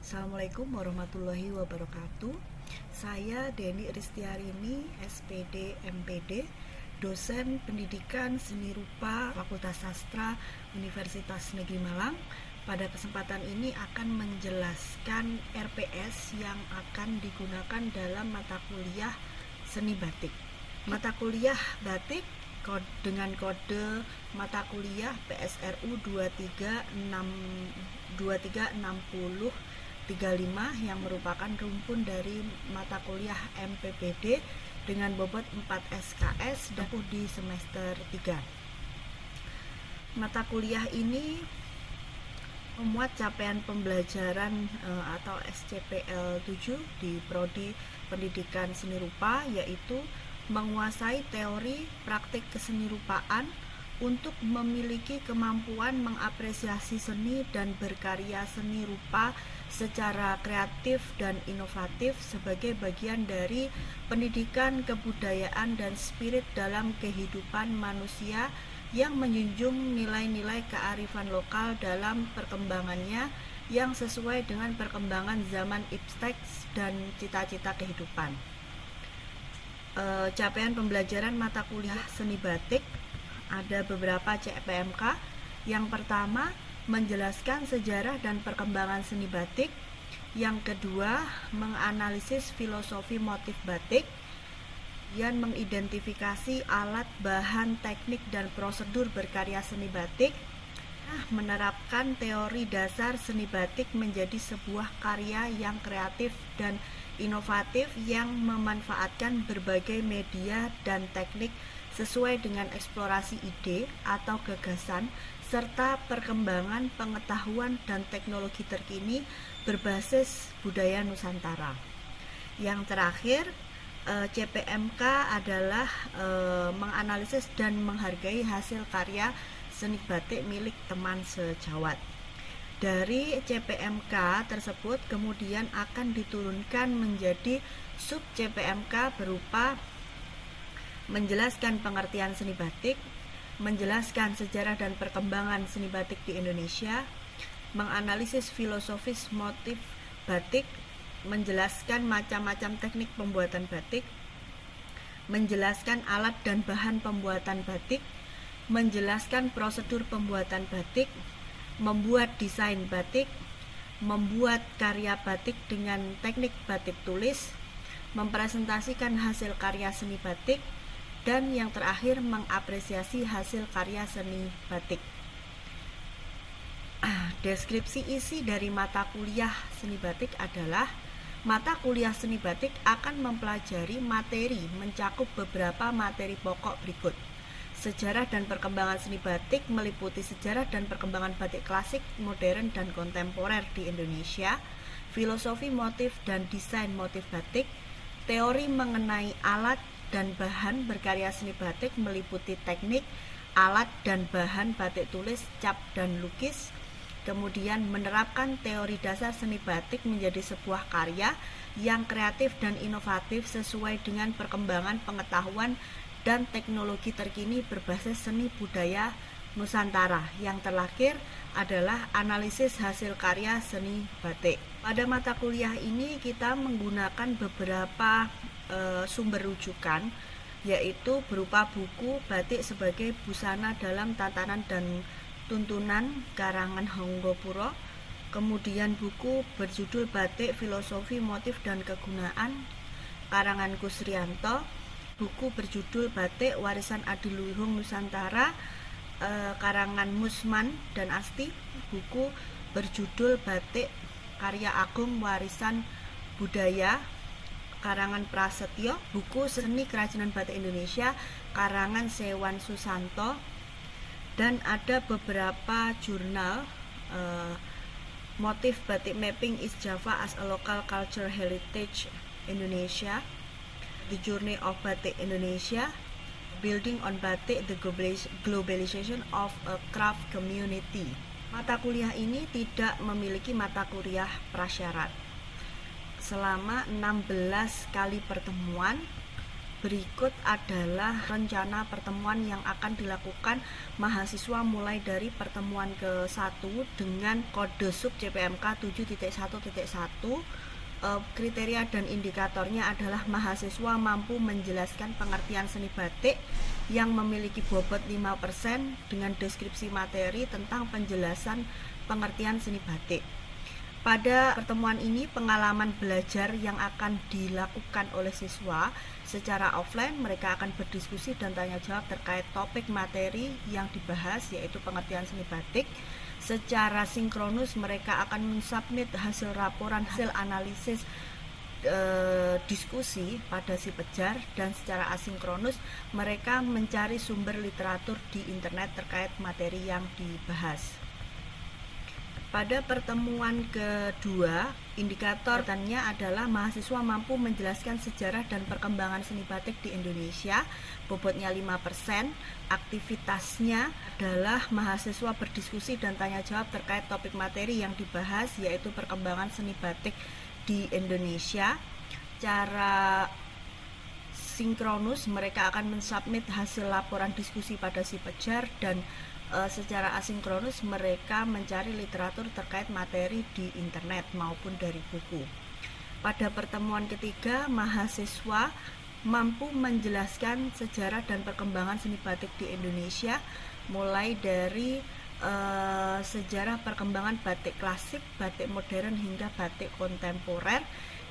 Assalamualaikum warahmatullahi wabarakatuh. Saya Deni Ristiarini, SPD MPD, dosen pendidikan seni rupa Fakultas Sastra Universitas Negeri Malang. Pada kesempatan ini akan menjelaskan RPS yang akan digunakan dalam mata kuliah seni batik. Mata kuliah batik dengan kode mata kuliah PSRU 236035 yang merupakan rumpun dari mata kuliah MPPD dengan bobot 4 SKS dan di semester 3. Mata kuliah ini memuat capaian pembelajaran atau SCPL 7 di Prodi Pendidikan Seni Rupa, yaitu menguasai teori praktik kesenirupaan untuk memiliki kemampuan mengapresiasi seni dan berkarya seni rupa secara kreatif dan inovatif sebagai bagian dari pendidikan kebudayaan dan spirit dalam kehidupan manusia yang menjunjung nilai-nilai kearifan lokal dalam perkembangannya yang sesuai dengan perkembangan zaman iptek dan cita-cita kehidupan. Capaian pembelajaran mata kuliah seni batik ada beberapa CPMK. Yang pertama, menjelaskan sejarah dan perkembangan seni batik. Yang kedua, menganalisis filosofi motif batik. Yang mengidentifikasi alat, bahan, teknik, dan prosedur berkarya seni batik. Menerapkan teori dasar seni batik menjadi sebuah karya yang kreatif dan inovatif yang memanfaatkan berbagai media dan teknik sesuai dengan eksplorasi ide atau gagasan serta perkembangan pengetahuan dan teknologi terkini berbasis budaya Nusantara. Yang terakhir, CPMK adalah menganalisis dan menghargai hasil karya seni batik milik teman sejawat. Dari CPMK tersebut kemudian akan diturunkan menjadi sub CPMK berupa menjelaskan pengertian seni batik, menjelaskan sejarah dan perkembangan seni batik di Indonesia, menganalisis filosofis motif batik, menjelaskan macam-macam teknik pembuatan batik, menjelaskan alat dan bahan pembuatan batik, menjelaskan prosedur pembuatan batik, membuat desain batik, membuat karya batik dengan teknik batik tulis, mempresentasikan hasil karya seni batik, dan yang terakhir mengapresiasi hasil karya seni batik. Deskripsi isi dari mata kuliah seni batik adalah mata kuliah seni batik akan mempelajari materi mencakup beberapa materi pokok berikut. Sejarah dan perkembangan seni batik meliputi sejarah dan perkembangan batik klasik, modern, dan kontemporer di Indonesia, filosofi motif dan desain motif batik, teori mengenai alat dan bahan berkarya seni batik meliputi teknik, alat dan bahan batik tulis, cap, dan lukis, kemudian menerapkan teori dasar seni batik menjadi sebuah karya yang kreatif dan inovatif sesuai dengan perkembangan pengetahuan dan teknologi terkini berbasis seni budaya Nusantara. Yang terakhir adalah analisis hasil karya seni batik. Pada mata kuliah ini kita menggunakan beberapa sumber rujukan, yaitu berupa buku Batik sebagai Busana dalam Tatanan dan Tuntunan karangan Honggopuro, kemudian buku berjudul Batik Filosofi Motif dan Kegunaan karangan Kusrianto, buku berjudul Batik Warisan Adiluhung Nusantara karangan Musman dan Asti, buku berjudul Batik Karya Agung Warisan Budaya karangan Prasetyo, buku Seni Kerajinan Batik Indonesia karangan Sewan Susanto, dan ada beberapa jurnal motif batik mapping East Java as a Local Culture Heritage Indonesia, The Journey of Batik Indonesia, Building on Batik, The Globalization of a Craft Community. Mata kuliah ini tidak memiliki mata kuliah prasyarat. Selama 16 kali pertemuan Berikut adalah rencana pertemuan yang akan dilakukan mahasiswa mulai dari pertemuan ke-1 dengan kode sub CPMK 7.1.1. Kriteria dan indikatornya adalah mahasiswa mampu menjelaskan pengertian seni batik yang memiliki bobot 5% dengan deskripsi materi tentang penjelasan pengertian seni batik. Pada pertemuan ini, pengalaman belajar yang akan dilakukan oleh siswa secara offline, mereka akan berdiskusi dan tanya jawab terkait topik materi yang dibahas, yaitu pengertian seni batik. Secara sinkronus, mereka akan mensubmit hasil laporan, hasil analisis diskusi pada si pejar, dan secara asinkronus mereka mencari sumber literatur di internet terkait materi yang dibahas. Pada pertemuan kedua, indikatornya adalah mahasiswa mampu menjelaskan sejarah dan perkembangan seni batik di Indonesia, bobotnya 5%. Aktivitasnya adalah mahasiswa berdiskusi dan tanya jawab terkait topik materi yang dibahas, yaitu perkembangan seni batik di Indonesia. Cara sinkronus, mereka akan mensubmit hasil laporan diskusi pada si pejar, dan secara asinkronus mereka mencari literatur terkait materi di internet maupun dari buku. Pada pertemuan ketiga, mahasiswa mampu menjelaskan sejarah dan perkembangan seni batik di Indonesia, mulai dari sejarah perkembangan batik klasik, batik modern hingga batik kontemporer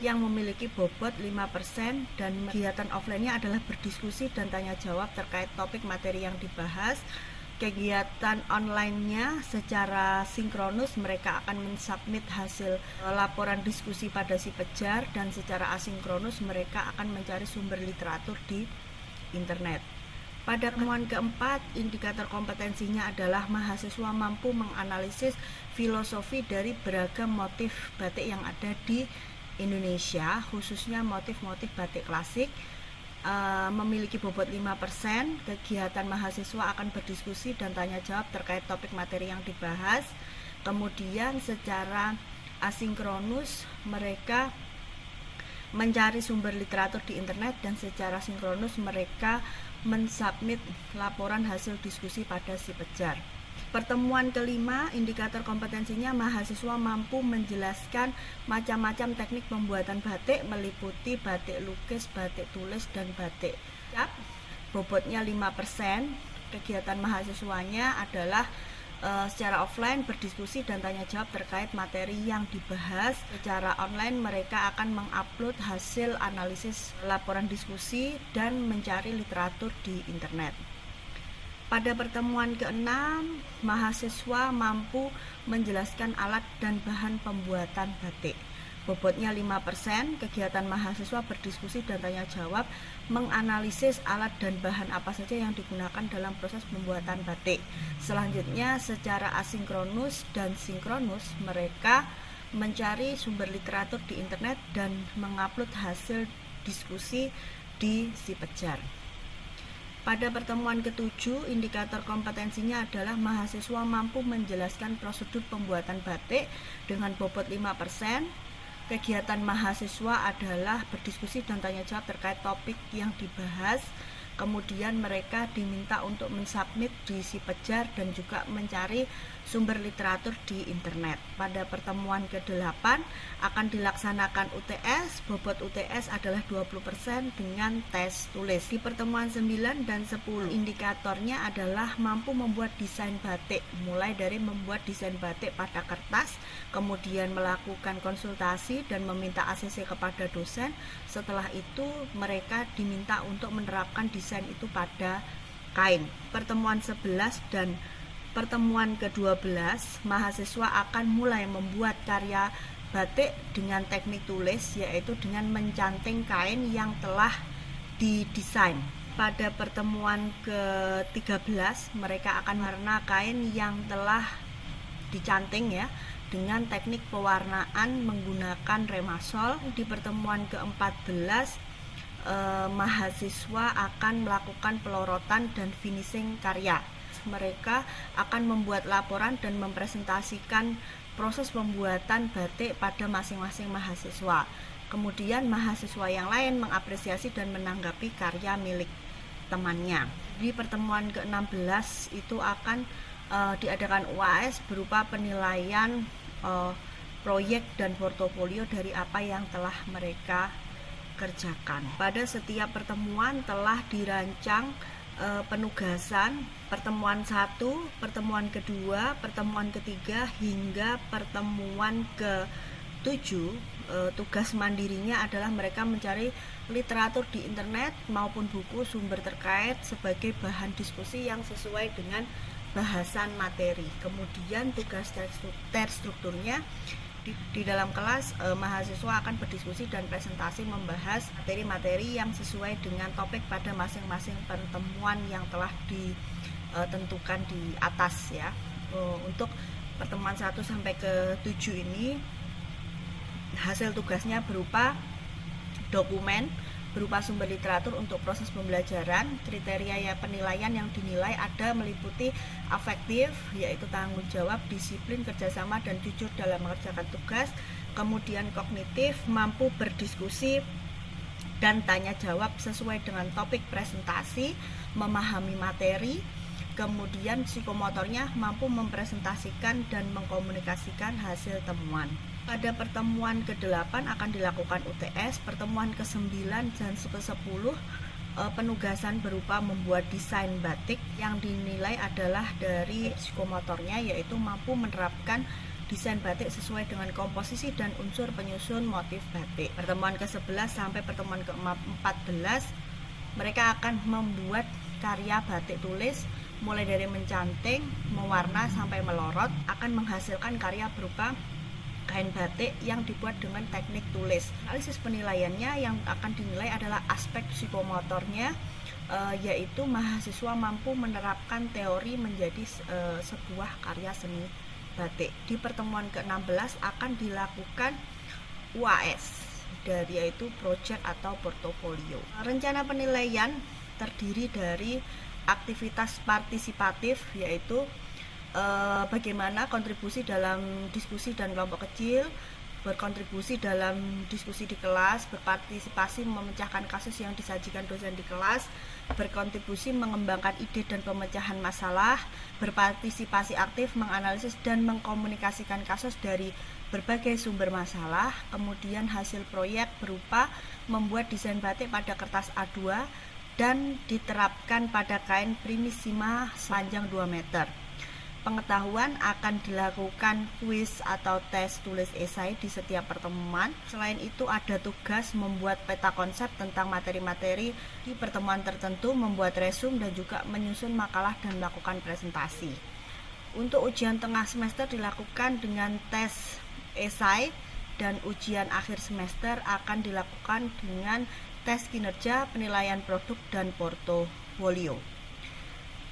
yang memiliki bobot 5%, dan kegiatan offline-nya adalah berdiskusi dan tanya jawab terkait topik materi yang dibahas. Kegiatan online-nya secara sinkronus, mereka akan mensubmit hasil laporan diskusi pada si pejar, dan secara asinkronus mereka akan mencari sumber literatur di internet. Pada pertemuan keempat, indikator kompetensinya adalah mahasiswa mampu menganalisis filosofi dari beragam motif batik yang ada di Indonesia, khususnya motif-motif batik klasik. Memiliki bobot 5%. Kegiatan mahasiswa akan berdiskusi dan tanya jawab terkait topik materi yang dibahas. Kemudian secara asinkronus mereka mencari sumber literatur di internet, dan secara sinkronus mereka mensubmit laporan hasil diskusi pada si pejar. Pertemuan kelima, indikator kompetensinya mahasiswa mampu menjelaskan macam-macam teknik pembuatan batik, meliputi batik lukis, batik tulis, dan batik cap. Bobotnya 5%. Kegiatan mahasiswanya adalah secara offline berdiskusi dan tanya jawab terkait materi yang dibahas. Secara online mereka akan mengupload hasil analisis laporan diskusi dan mencari literatur di internet. Pada pertemuan ke-6, mahasiswa mampu menjelaskan alat dan bahan pembuatan batik. Bobotnya 5%. Kegiatan mahasiswa berdiskusi dan tanya jawab menganalisis alat dan bahan apa saja yang digunakan dalam proses pembuatan batik. Selanjutnya, secara asinkronus dan sinkronus mereka mencari sumber literatur di internet dan mengupload hasil diskusi di si pejar. Pada pertemuan ke-7, indikator kompetensinya adalah mahasiswa mampu menjelaskan prosedur pembuatan batik dengan bobot 5%. Kegiatan mahasiswa adalah berdiskusi dan tanya jawab terkait topik yang dibahas. Kemudian mereka diminta untuk mensubmit di si pejar dan juga mencari sumber literatur di internet. Pada pertemuan ke-8 akan dilaksanakan UTS. Bobot UTS adalah 20% dengan tes tulis. Di pertemuan 9 dan 10, indikatornya adalah mampu membuat desain batik, mulai dari membuat desain batik pada kertas, kemudian melakukan konsultasi dan meminta ACC kepada dosen. Setelah itu mereka diminta untuk menerapkan desain itu pada kain. Pertemuan 11 dan pertemuan ke-12, mahasiswa akan mulai membuat karya batik dengan teknik tulis, yaitu dengan mencanting kain yang telah didesain. Pada pertemuan ke-13, mereka akan mewarna kain yang telah dicanting ya, dengan teknik pewarnaan menggunakan remasol. Di pertemuan ke-14, mahasiswa akan melakukan pelorotan dan finishing karya. Mereka akan membuat laporan dan mempresentasikan proses pembuatan batik pada masing-masing mahasiswa. Kemudian mahasiswa yang lain mengapresiasi dan menanggapi karya milik temannya. Di pertemuan ke-16 itu akan diadakan UAS berupa penilaian proyek dan portofolio dari apa yang telah mereka kerjakan. Pada setiap pertemuan telah dirancang penugasan pertemuan 1, pertemuan kedua, pertemuan ketiga hingga pertemuan ke-7. Tugas mandirinya adalah mereka mencari literatur di internet maupun buku sumber terkait sebagai bahan diskusi yang sesuai dengan bahasan materi. Kemudian tugas terstrukturnya di dalam kelas mahasiswa akan berdiskusi dan presentasi membahas materi-materi yang sesuai dengan topik pada masing-masing pertemuan yang telah ditentukan di atas ya. Untuk pertemuan 1 sampai ke 7 ini hasil tugasnya berupa dokumen, berupa sumber literatur untuk proses pembelajaran. Kriteria penilaian yang dinilai ada meliputi afektif, yaitu tanggung jawab, disiplin, kerjasama, dan jujur dalam mengerjakan tugas. Kemudian kognitif, mampu berdiskusi dan tanya jawab sesuai dengan topik presentasi, memahami materi. Kemudian psikomotornya mampu mempresentasikan dan mengkomunikasikan hasil temuan. Pada pertemuan ke-8 akan dilakukan UTS, pertemuan ke-9 dan ke-10 penugasan berupa membuat desain batik yang dinilai adalah dari psikomotornya, yaitu mampu menerapkan desain batik sesuai dengan komposisi dan unsur penyusun motif batik. Pertemuan ke-11 sampai pertemuan ke-14 mereka akan membuat karya batik tulis mulai dari mencanting, mewarna sampai melorot, akan menghasilkan karya berupa kain batik yang dibuat dengan teknik tulis. Analisis penilaiannya yang akan dinilai adalah aspek psikomotornya, yaitu mahasiswa mampu menerapkan teori menjadi sebuah karya seni batik. Di pertemuan ke-16 akan dilakukan UAS, yaitu project atau portofolio. Rencana penilaian terdiri dari aktivitas partisipatif, yaitu bagaimana kontribusi dalam diskusi dan kelompok kecil, berkontribusi dalam diskusi di kelas, berpartisipasi memecahkan kasus yang disajikan dosen di kelas, berkontribusi mengembangkan ide dan pemecahan masalah, berpartisipasi aktif menganalisis dan mengkomunikasikan kasus dari berbagai sumber masalah. Kemudian hasil proyek berupa membuat desain batik pada kertas A2 dan diterapkan pada kain primissima sepanjang 2 meter. Pengetahuan akan dilakukan kuis atau tes tulis esai di setiap pertemuan. Selain itu ada tugas membuat peta konsep tentang materi-materi di pertemuan tertentu, membuat resume dan juga menyusun makalah dan melakukan presentasi. Untuk ujian tengah semester dilakukan dengan tes esai dan ujian akhir semester akan dilakukan dengan tes kinerja, penilaian produk dan portofolio.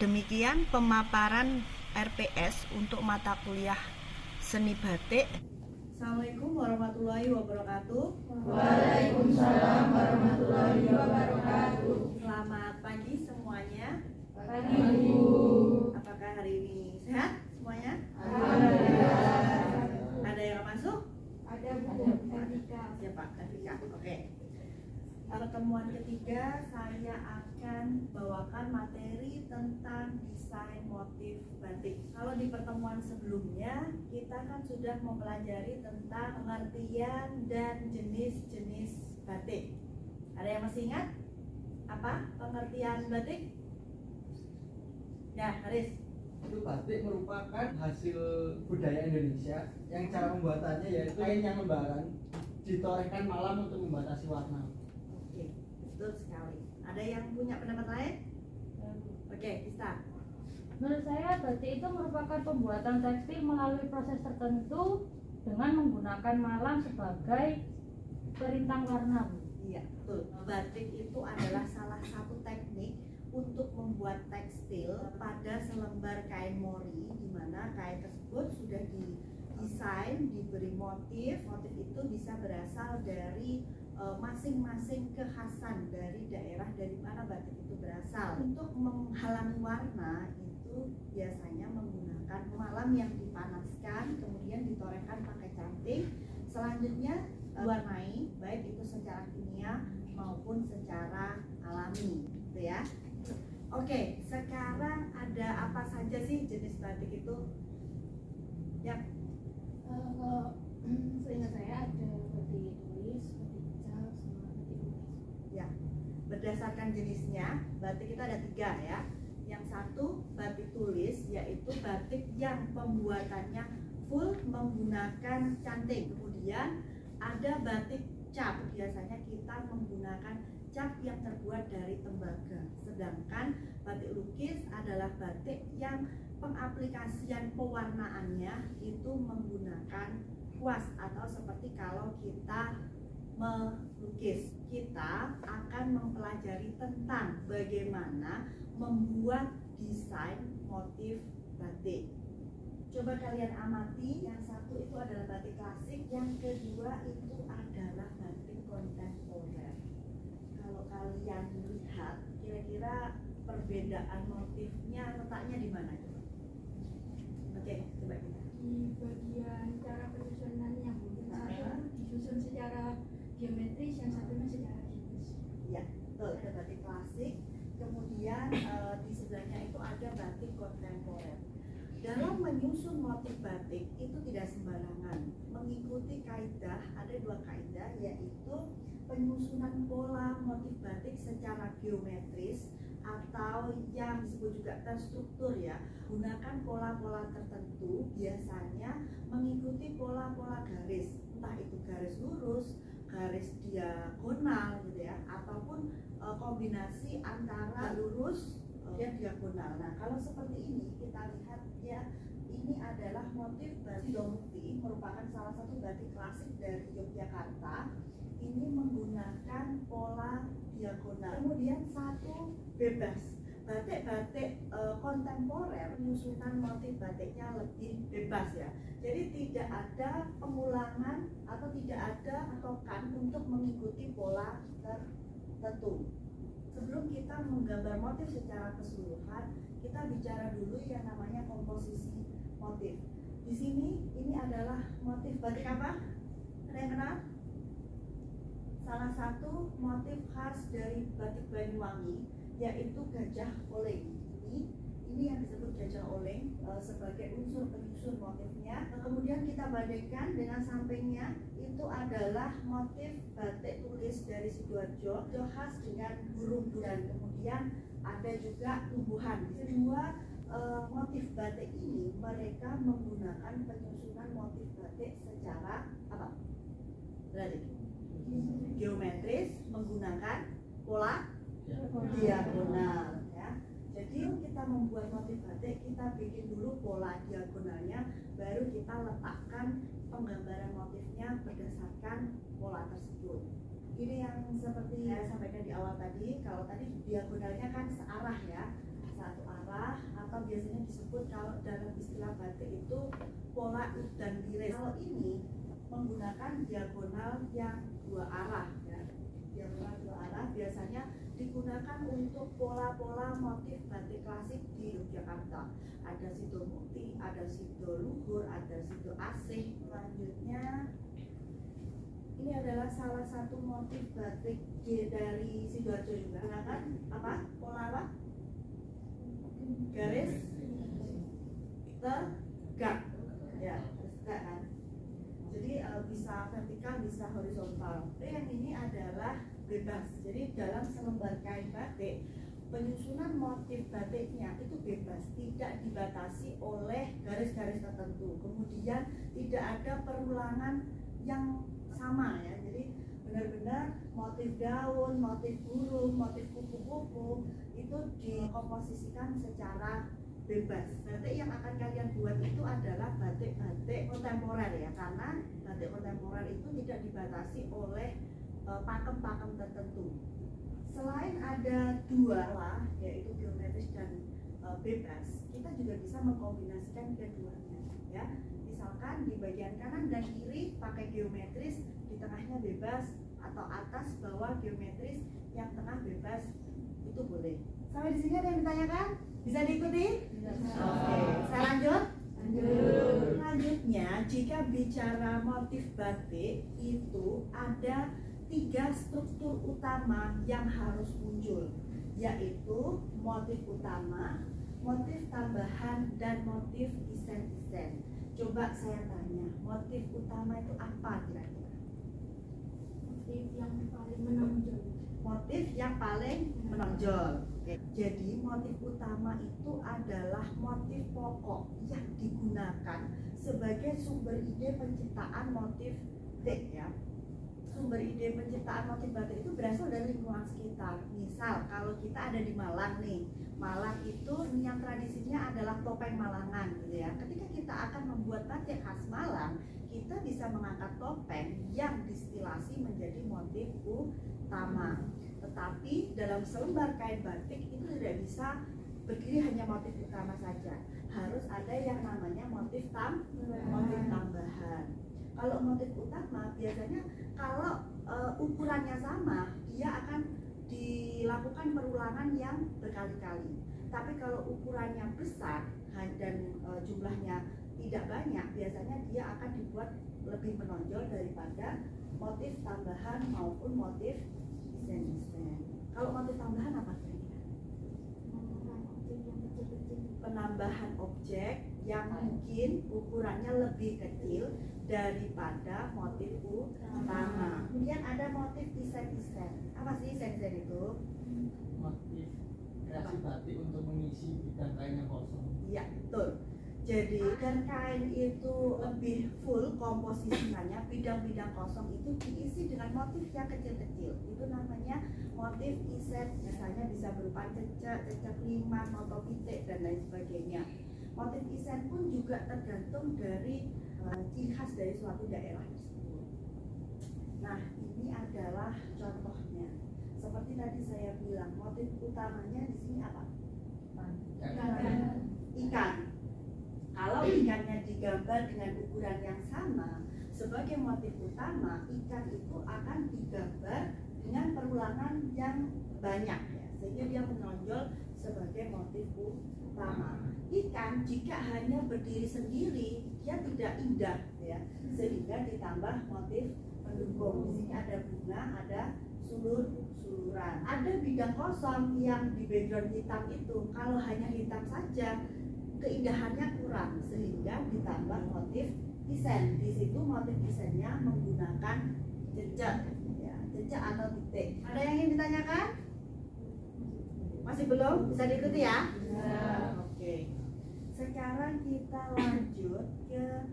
Demikian pemaparan RPS untuk mata kuliah seni batik. Assalamualaikum warahmatullahi wabarakatuh. Waalaikumsalam warahmatullahi wabarakatuh. Selamat pagi semuanya. Pagi Bu. Apakah hari ini sehat semuanya? Alhamdulillah. Ada yang masuk? Ada Bu. Etika. Siapa? Etika. Oke. Pertemuan ketiga saya akan bawakan materi tentang desain motif batik. Kalau di pertemuan sebelumnya kita kan sudah mempelajari tentang pengertian dan jenis-jenis batik. Ada yang masih ingat apa pengertian batik? Ya, Haris. Itu batik merupakan hasil budaya Indonesia yang cara pembuatannya yaitu kain yang lembaran ditorehkan malam untuk membatasi warna. Oke, betul sekali. Ada yang punya pendapat lain? Oke, Tista. Menurut saya batik itu merupakan pembuatan tekstil melalui proses tertentu dengan menggunakan malam sebagai perintang warna. Iya, betul. Batik itu adalah salah satu teknik untuk membuat tekstil pada selembar kain mori, di mana kain tersebut sudah didesain, diberi motif. Motif itu bisa berasal dari masing-masing kekhasan dari daerah dari mana batik itu berasal. Untuk menghalangi warna itu biasanya menggunakan malam yang dipanaskan, kemudian ditorehkan pakai canting. Selanjutnya warnai, baik itu secara kimia maupun secara alami, gitu ya. Oke, sekarang ada apa saja sih jenis batik itu? Ya, Kalau seingat saya ada batik tulis, batik cap, sama batik lukis. ya. Berdasarkan jenisnya, batik itu ada 3 ya. Yang satu batik tulis, yaitu batik yang pembuatannya full menggunakan canting. Kemudian ada batik cap, biasanya kita menggunakan cap yang terbuat dari tembaga. Sedangkan batik lukis adalah batik yang pengaplikasian pewarnaannya itu menggunakan kuas, atau seperti kalau kita melukis, kita akan mempelajari tentang bagaimana membuat desain motif batik. Coba kalian amati, yang satu itu adalah batik klasik, yang kedua itu adalah batik kontemporer. Kalau kalian lihat, kira-kira perbedaan motifnya letaknya di mana? Oke, coba kita. Di bagian cara penyusunan yang satu disusun secara geometris, yang satunya secara tipis. Ya, betul, ada batik klasik. Kemudian di sebelahnya itu ada batik kontemporer. Dalam menyusun motif batik itu tidak sembarangan, mengikuti kaidah. Ada 2 kaidah, yaitu penyusunan pola motif batik secara geometris atau yang disebut juga terstruktur ya. Gunakan pola-pola tertentu, biasanya mengikuti pola-pola garis, entah itu garis lurus, garis diagonal gitu ya, ataupun kombinasi antara lurus dan diagonal. Nah, kalau seperti ini kita lihat ya, ini adalah motif batik Domukti, merupakan salah satu batik klasik dari Yogyakarta. Ini menggunakan pola diagonal. Kemudian satu bebas. Batik-batik kontemporer, penyusunan motif batiknya lebih bebas ya. Jadi tidak ada pengulangan atau tidak ada patokan untuk mengikuti pola tertentu. Sebelum kita menggambar motif secara keseluruhan, kita bicara dulu yang namanya komposisi motif. Di sini ini adalah motif batik apa? Ada yang kenal? Salah satu motif khas dari batik Banyuwangi yaitu gajah oleng. Ini yang disebut gajah oleng sebagai unsur penyusun motifnya. Kemudian kita bandingkan dengan sampingnya, itu adalah motif batik tulis dari Sidoarjo, khas dengan burung dan kemudian ada juga tumbuhan. Kedua motif batik ini mereka menggunakan penyusunan motif batik secara apa? Berarti geometris, menggunakan pola diagonal ya. Jadi kita membuat motif batik, kita bikin dulu pola diagonalnya, baru kita letakkan penggambaran motifnya berdasarkan pola tersebut. Ini yang seperti saya sampaikan di awal tadi, kalau tadi diagonalnya kan searah ya, satu arah, atau biasanya disebut kalau dalam istilah batik itu pola ud dan biris. Kalau ini menggunakan diagonal yang 2 arah ya. Diagonal 2 arah biasanya digunakan untuk pola-pola motif batik klasik di Yogyakarta. Ada Sidomukti, ada Sidoluhur, ada Sido Asih. Selanjutnya ini adalah salah satu motif batik dari Sidoarjo juga. Gunakan apa? Pola apa? Garis tegak. Ya, tegak kan. Jadi bisa vertikal, bisa horizontal. Yang ini adalah bebas. Jadi dalam selembar kain batik, penyusunan motif batiknya itu bebas, tidak dibatasi oleh garis-garis tertentu. Kemudian tidak ada perulangan yang sama ya. Jadi benar-benar motif daun, motif burung, motif kupu-kupu itu dikomposisikan secara bebas. Batik yang akan kalian buat itu adalah batik-batik kontemporer ya, karena batik kontemporer itu tidak dibatasi oleh pakem-pakem tertentu. Selain ada 2 pola, yaitu geometris dan bebas, kita juga bisa mengkombinasikan keduanya ya. Misalkan di bagian kanan dan kiri pakai geometris, di tengahnya bebas, atau atas bawah geometris, yang tengah bebas, itu boleh. Sampai di sini ada yang ditanyakan? Bisa diikuti? Oke, saya lanjut. Selanjutnya, jika bicara motif batik itu ada 3 struktur utama yang harus muncul, yaitu motif utama, motif tambahan, dan motif isen-isen. Coba saya tanya, motif utama itu apa kira-kira? Motif yang paling menonjol. Motif yang paling menonjol. Oke. Jadi motif utama itu adalah motif pokok yang digunakan sebagai sumber ide penciptaan motif batik ya. Sumber ide penciptaan motif batik itu berasal dari lingkungan sekitar. Misal kalau kita ada di Malang nih, Malang itu yang tradisinya adalah topeng Malangan gitu ya. Ketika kita akan membuat batik khas Malang, kita bisa mengangkat topeng yang distilasi menjadi motif utama. Tetapi dalam selembar kain batik itu tidak bisa berdiri hanya motif utama saja. Harus ada yang namanya motif tambahan. Kalau motif utama biasanya kalau ukurannya sama, dia akan dilakukan perulangan yang berkali-kali. Tapi kalau ukurannya besar dan jumlahnya tidak banyak, biasanya dia akan dibuat lebih menonjol daripada motif tambahan maupun motif isen-isen. Kalau motif tambahan apa kira-kira? Penambahan objek yang mungkin ukurannya lebih kecil daripada motif utama. Kemudian ada motif isen-isen. Apa sih isen-isen itu? Motif kreasi batik untuk mengisi bidang kain yang kosong. Iya, betul. Jadi agar kain itu lebih full komposisinya, bidang-bidang kosong itu diisi dengan motif yang kecil-kecil. Itu namanya motif isen. Misalnya bisa berupa cecek liman, moto pitik, dan lain sebagainya. Motif isen pun juga tergantung dari ciri khas dari suatu daerah tersebut. Nah, ini adalah contohnya. Seperti tadi saya bilang, motif utamanya di sini apa? Ikan. Kalau ikannya digambar dengan ukuran yang sama, sebagai motif utama, ikan itu akan digambar dengan perulangan yang banyak ya, sehingga dia menonjol sebagai motif utama. Ikan jika hanya berdiri sendiri, dia tidak indah ya, sehingga ditambah motif pendukung. Di sini ada bunga, ada suluran, ada bidang kosong yang di background hitam itu. Kalau hanya hitam saja, keindahannya kurang, sehingga ditambah motif isen. Di situ motif isennya menggunakan cecek ya, cecek atau titik. Ada yang ingin ditanyakan? Masih belum? Bisa diikuti ya? Oke. Sekarang kita lanjut ke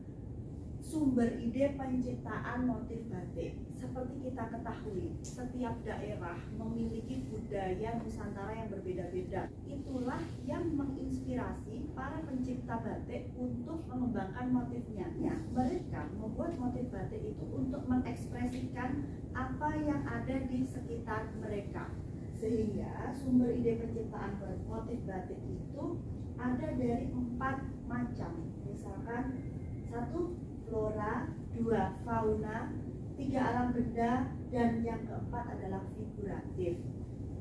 sumber ide penciptaan motif batik. Seperti kita ketahui, setiap daerah memiliki budaya Nusantara yang berbeda-beda. Itulah yang menginspirasi para pencipta batik untuk mengembangkan motifnya. Ya, mereka membuat motif batik itu untuk mengekspresikan apa yang ada di sekitar mereka. Sehingga sumber ide penciptaan motif batik itu ada dari 4 macam. Misalkan 1 flora, 2 fauna, 3 alam benda, dan yang keempat adalah figuratif.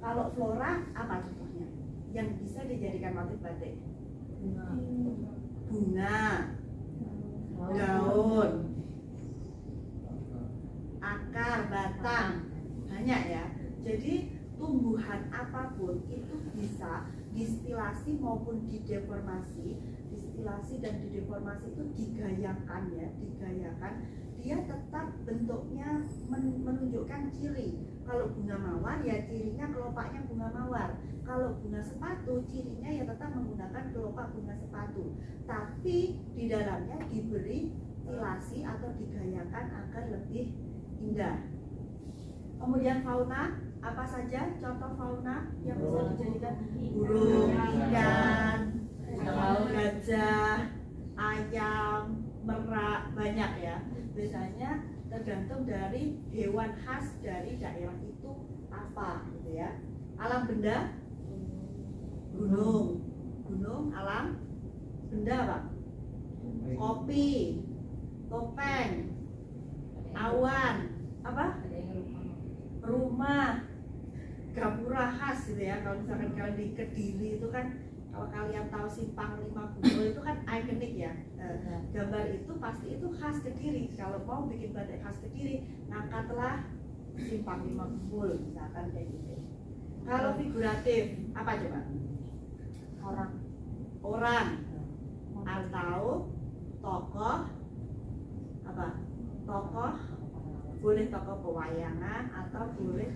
Kalau flora apa contohnya yang bisa dijadikan motif batik? Bunga, daun, akar, batang, banyak ya. Jadi tumbuhan apapun itu bisa distilasi maupun dideformasi. Distilasi dan dideformasi itu digayakan ya, dia tetap bentuknya menunjukkan ciri. Kalau bunga mawar ya cirinya kelopaknya bunga mawar. Kalau bunga sepatu cirinya ya tetap menggunakan kelopak bunga sepatu. Tapi di dalamnya diberi stilasi atau digayakan agar lebih indah. Kemudian fauna, apa saja contoh fauna yang bisa dijadikan? Burung, ikan, gajah, ayam, merak, banyak ya. Biasanya tergantung dari hewan khas dari daerah itu apa gitu ya. Alam benda, gunung, alam benda apa? Kopi, topeng, awan, apa? Rumah, gapura khas gitu ya. Kalau misalkan kalian di Kediri itu kan Kalau kalian tahu Simpang 5 Gumul itu kan ikonik ya. Gambar itu pasti itu khas Kediri. Kalau mau bikin batik khas Kediri, angkatlah Simpang 5 Gumul misalkan kayak gitu. Kalau figuratif apa coba? Orang atau tokoh apa? Tokoh, boleh tokoh pewayangan atau boleh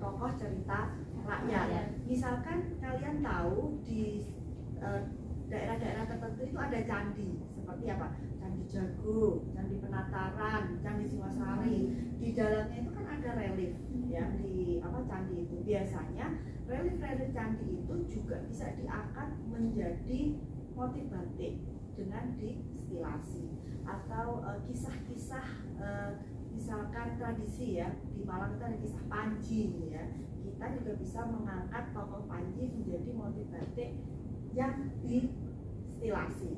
tokoh cerita rakyat. Misalkan kalian tahu di daerah-daerah tertentu itu ada candi seperti apa? Candi Jago, Candi Penataran, Candi Singosari. Di dalamnya itu kan ada relief ya di apa candi itu. Biasanya relief-relief candi itu juga bisa diangkat menjadi motif batik dengan distilasi atau kisah-kisah misalkan tradisi ya, di Malang itu ada kisah Panji ya. Kita juga bisa mengangkat tokoh Panji menjadi motif batik yang distilasi.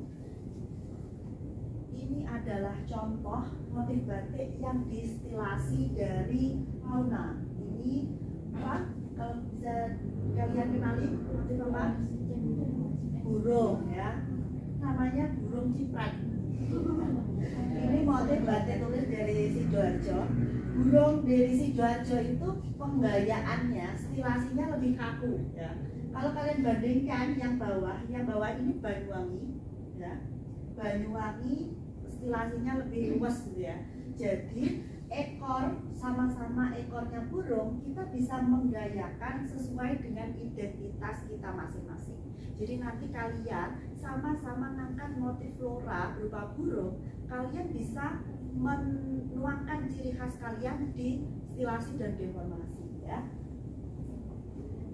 Ini adalah contoh motif batik yang distilasi dari fauna. Ini apa? Kalau bisa kalian kenali motif apa? Burung ya. Namanya burung ciprat. Ini motif batik tulis dari Sidoarjo. Burung dari Sidoarjo itu penggayaannya, stilasinya lebih kaku ya. Kalau kalian bandingkan yang bawah ini Banyuwangi ya. Banyuwangi stilasinya lebih luas gitu ya. Jadi ekor sama-sama ekornya burung kita bisa menggayakan sesuai dengan identitas kita masing-masing. Jadi nanti kalian sama-sama ngangkat motif flora berupa burung, kalian bisa menuangkan ciri khas kalian di stilasi dan deformasi ya.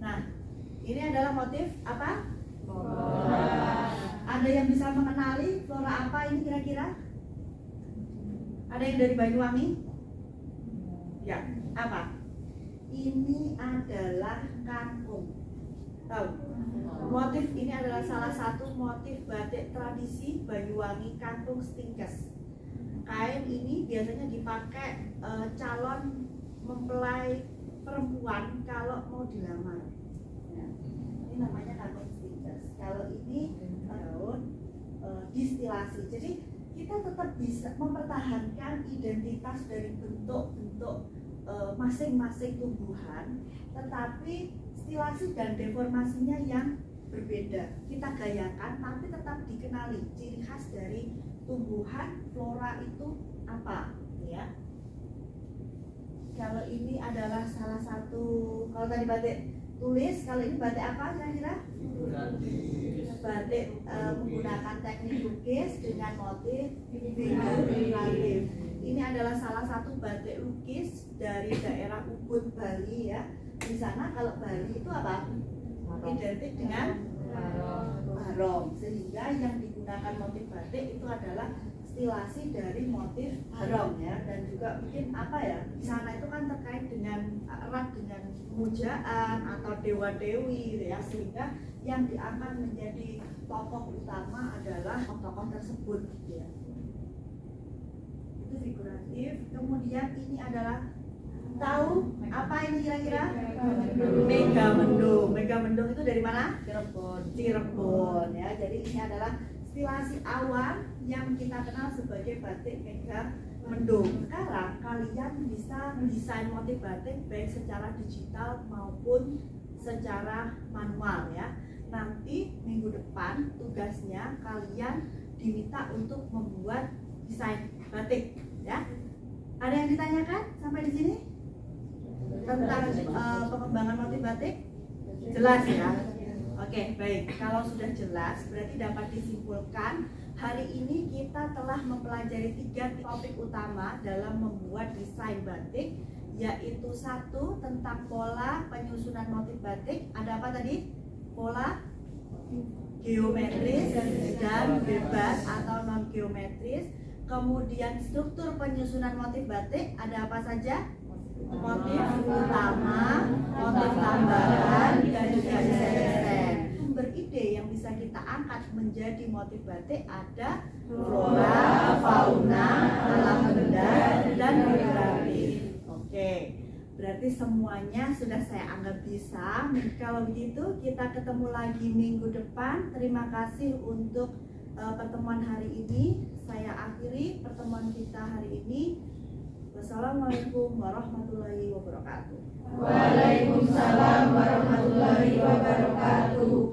Nah, ini adalah motif apa? Flora. Ada yang bisa mengenali flora apa ini kira-kira? Ada yang dari Banyuwangi? Ya, apa? Ini adalah kangkung. Tahu? Motif ini adalah salah satu motif batik tradisi Banyuwangi, kangkung stingkes. Kain ini biasanya dipakai calon mempelai perempuan kalau mau dilamar. Ya. Ini namanya kangkung stingkes. Kalau ini daun distilasi. Jadi kita tetap bisa mempertahankan identitas dari bentuk-bentuk masing-masing tumbuhan, tetapi stilasi dan deformasinya yang berbeda. Kita gayakan, tapi tetap dikenali ciri khas dari tumbuhan flora itu apa, ya. Kalau ini adalah salah satu, kalau tadi batik tulis, kalau ini batik apa kira-kira? Batik menggunakan teknik lukis dengan motif figuratif. Ini adalah salah satu batik lukis dari daerah Ubud, Bali ya. Di sana kalau Bali itu apa? Identik dengan barong, sehingga yang digunakan motif batik itu adalah stilasi dari motif barong ya. Dan juga mungkin apa ya, di sana itu kan terkait dengan erat dengan pemujaan atau dewa-dewi gitu ya, sehingga yang diangkat menjadi tokoh utama adalah tokoh tersebut gitu ya. Itu figuratif. Kemudian ini adalah, tahu apa ini kira-kira? Megamendung. Megamendung itu dari mana? Cirebon ya. Jadi ini adalah stilasi awal yang kita kenal sebagai batik Megamendung. Sekarang kalian bisa mendesain motif batik baik secara digital maupun secara manual ya. Nanti minggu depan tugasnya kalian diminta untuk membuat desain batik ya. Ada yang ditanyakan sampai di sini tentang pengembangan motif batik? Jelas ya? Oke, baik. Kalau sudah jelas, berarti dapat disimpulkan hari ini kita telah mempelajari 3 topik utama dalam membuat desain batik, yaitu 1 tentang pola penyusunan motif batik. Ada apa tadi? Pola geometris dan bebas atau non geometris. Kemudian struktur penyusunan motif batik ada apa saja? Motif utama, motif tambahan, dan juga desain. Sumber ide yang bisa kita angkat menjadi motif batik ada flora, fauna, alam benda, dan geografi. Oke, Berarti semuanya sudah saya anggap bisa. Kalau begitu kita ketemu lagi minggu depan. Terima kasih untuk pertemuan hari ini. Saya akhiri pertemuan kita hari ini. Wassalamualaikum warahmatullahi wabarakatuh. Waalaikumsalam warahmatullahi wabarakatuh.